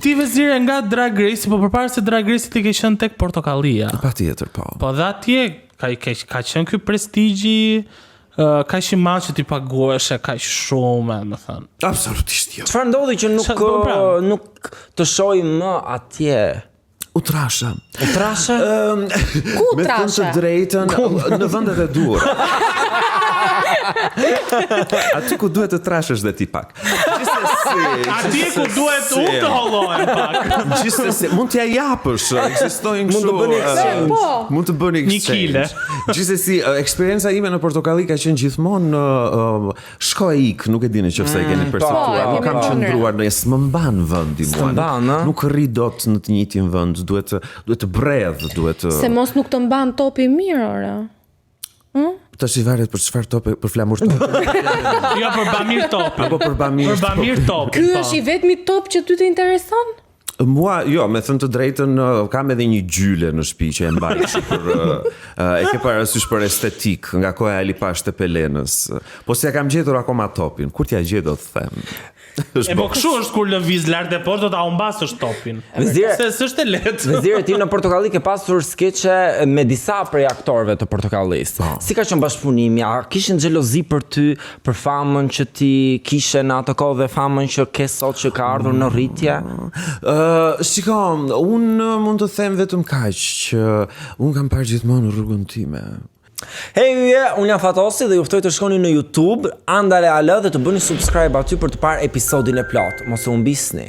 ti vezire nga Drag Race, po përpara se Drag Race ti ke qenë tek Portokallia. Patjetër, po. Po dhe atje ka qenë ky prestigji, ka që ma që ti pagueshe ka shumë, më thënë. Absolutisht jo. Çfarë ndodhi që nuk të shoh më atje? U trasha. U trasha? Ku Me thënë trasha? të drejtën, në vendet e duhura. Aty ku duhet të trashësh dhe ti pak. Atje ku duhet unë të hollohem pak. Gjithsesi, mund t'ja japësh, ekzistojnë kështu. Mund të bëni exchange. Po. Mund të bëni Një exchange. kile. Gjithsesi, eksperienca ime në Portokalli ka qenë gjithmonë shko e ik, nuk e dini nëse e keni perceptuar. po, Nuk kam kemi qëndruar në s'më mban vendi mua. mban, a? Nuk rri dot në të njëjtin vend, duhet të bredh, duhet të Se mos nuk të mban topi mirë, ora. tash i varet për çfarë tope, për flamur tope. Jo, për Bamir Top. Apo për Bamir. Për Bamir Top. Ky është i vetmi top që ty të intereson? Mua, jo, me thënë të drejtën, kam edhe një gjyle në shtëpi që e mbaj për e ke parasysh për estetik, nga koha e Lipash të Pelenës. Po si ja kam gjetur akoma topin, kur t'ja gjet do të them. E po kështu është kur lëviz lart e poshtë do ta humbasësh topin. Se s'është e lehtë. Vezire, ti në Portokalli ke pasur skeqe me disa prej aktorëve të Portokallisë. Si ka qenë bashkëpunimi? A kishin xhelozi për ty, për famën që ti kishe në atë kohë dhe famën që ke sot që ka ardhur në rritje? Shiko, unë mund të them vetëm kaq që unë kam parë gjithmonë rrugën time. Hej yje, unë jam Fatosi dhe juftoj të shkoni në YouTube, Andale Ale dhe të bëni subscribe aty për të parë episodin e plot. Mos u humbisni.